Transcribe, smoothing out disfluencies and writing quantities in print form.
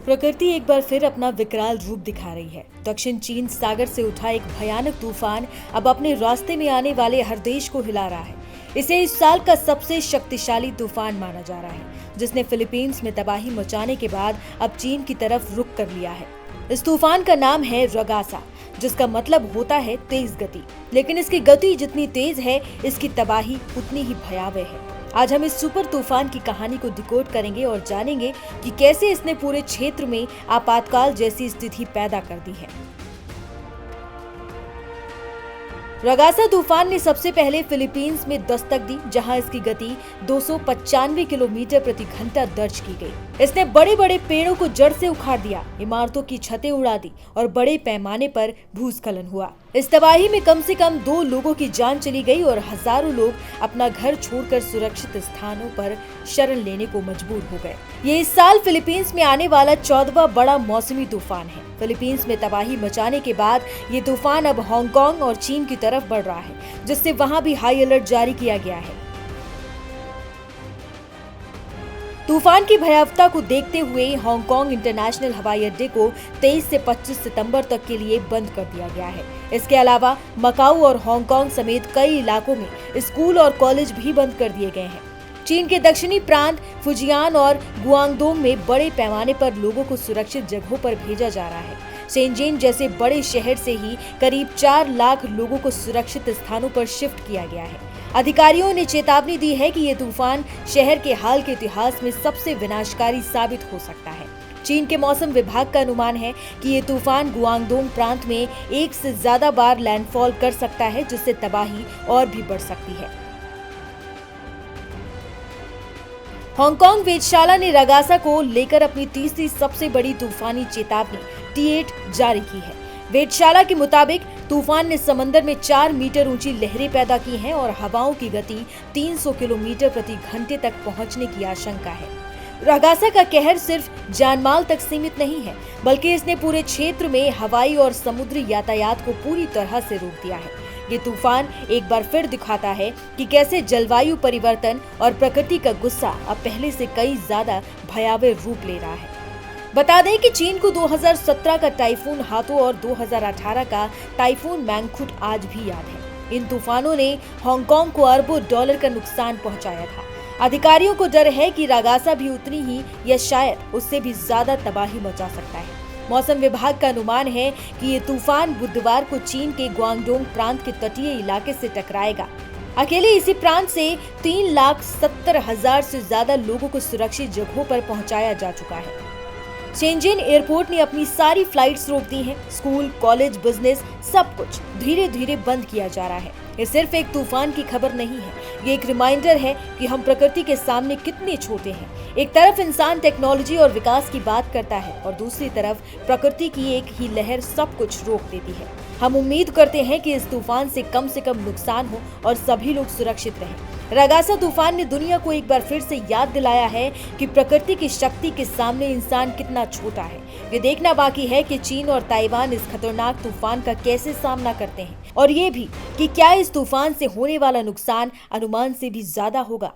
प्रकृति एक बार फिर अपना विकराल रूप दिखा रही है। दक्षिण चीन सागर से उठा एक भयानक तूफान अब अपने रास्ते में आने वाले हर देश को हिला रहा है। इसे इस साल का सबसे शक्तिशाली तूफान माना जा रहा है, जिसने फिलीपींस में तबाही मचाने के बाद अब चीन की तरफ रुख कर लिया है। इस तूफान का नाम है रगासा, जिसका मतलब होता है तेज गति। लेकिन इसकी गति जितनी तेज है, इसकी तबाही उतनी ही भयावह है। आज हम इस सुपर तूफान की कहानी को डिकोड करेंगे और जानेंगे कि कैसे इसने पूरे क्षेत्र में आपातकाल जैसी स्थिति पैदा कर दी है। रगासा तूफान ने सबसे पहले फिलीपींस में दस्तक दी, जहां इसकी गति 295 किलोमीटर प्रति घंटा दर्ज की गई। इसने बड़े बड़े पेड़ों को जड़ से उखाड़ दिया, इमारतों की छतें उड़ा दी और बड़े पैमाने पर भूस्खलन हुआ। इस तबाही में कम से कम 2 लोगों की जान चली गई और हजारों लोग अपना घर छोड़कर सुरक्षित स्थानों पर शरण लेने को मजबूर हो गए। ये इस साल फिलीपींस में आने वाला 14वां बड़ा मौसमी तूफान है। फिलीपींस में तबाही मचाने के बाद ये तूफान अब हांगकांग और चीन की तरफ बढ़ रहा है, जिससे वहां भी हाई अलर्ट जारी किया गया है। तूफान की भयावहता को देखते हुए हांगकांग इंटरनेशनल हवाई अड्डे को 23 से 25 सितंबर तक के लिए बंद कर दिया गया है। इसके अलावा मकाऊ और हांगकांग समेत कई इलाकों में स्कूल और कॉलेज भी बंद कर दिए गए हैं। चीन के दक्षिणी प्रांत फुजियान और गुआंगडोंग में बड़े पैमाने पर लोगों को सुरक्षित जगहों पर भेजा जा रहा है। शेनज़ेन जैसे बड़े शहर से ही करीब 4 लाख लोगों को सुरक्षित स्थानों पर शिफ्ट किया गया है। अधिकारियों ने चेतावनी दी है कि ये तूफान शहर के हाल के इतिहास में सबसे विनाशकारी साबित हो सकता है। चीन के मौसम विभाग का अनुमान है कि ये तूफान गुआंगडोंग प्रांत में 1 से ज्यादा बार लैंडफॉल कर सकता है, जिससे तबाही और भी बढ़ सकती है। हांगकांग वेधशाला ने रगासा को लेकर अपनी तीसरी सबसे बड़ी तूफानी चेतावनी T8 जारी की है। वेधशाला के मुताबिक तूफान ने समंदर में 4 मीटर ऊंची लहरें पैदा की हैं और हवाओं की गति 300 किलोमीटर प्रति घंटे तक पहुंचने की आशंका है। रगासा का कहर सिर्फ जानमाल तक सीमित नहीं है, बल्कि इसने पूरे क्षेत्र में हवाई और समुद्री यातायात को पूरी तरह से रोक दिया है। ये तूफान एक बार फिर दिखाता है कि कैसे जलवायु परिवर्तन और प्रकृति का गुस्सा अब पहले से कई ज्यादा भयावह रूप ले रहा है। बता दें कि चीन को 2017 का टाइफून हाथो और 2018 का टाइफून मैंगखुट आज भी याद है। इन तूफानों ने हांगकांग को अरबों डॉलर का नुकसान पहुंचाया था। अधिकारियों को डर है कि रगासा भी उतनी ही या शायद उससे भी ज्यादा तबाही मचा सकता है। मौसम विभाग का अनुमान है कि ये तूफान बुधवार को चीन के गुआंगडोंग प्रांत के तटीय इलाके से टकराएगा। अकेले इसी प्रांत से 3,70,000 से ज्यादा लोगों को सुरक्षित जगहों पर पहुंचाया जा चुका है। शेनज़ेन एयरपोर्ट ने अपनी सारी फ्लाइट्स रोक दी हैं। स्कूल, कॉलेज, बिजनेस सब कुछ धीरे धीरे बंद किया जा रहा है। ये सिर्फ एक तूफान की खबर नहीं है, ये एक रिमाइंडर है कि हम प्रकृति के सामने कितने छोटे हैं। एक तरफ इंसान टेक्नोलॉजी और विकास की बात करता है और दूसरी तरफ प्रकृति की एक ही लहर सब कुछ रोक देती है। हम उम्मीद करते हैं कि इस तूफान से कम नुकसान हो और सभी लोग सुरक्षित रहें। रगासा तूफान ने दुनिया को एक बार फिर से याद दिलाया है कि प्रकृति की शक्ति के सामने इंसान कितना छोटा है। ये देखना बाकी है कि चीन और ताइवान इस खतरनाक तूफान का कैसे सामना करते हैं, और ये भी कि क्या इस तूफान से होने वाला नुकसान अनुमान से भी ज्यादा होगा।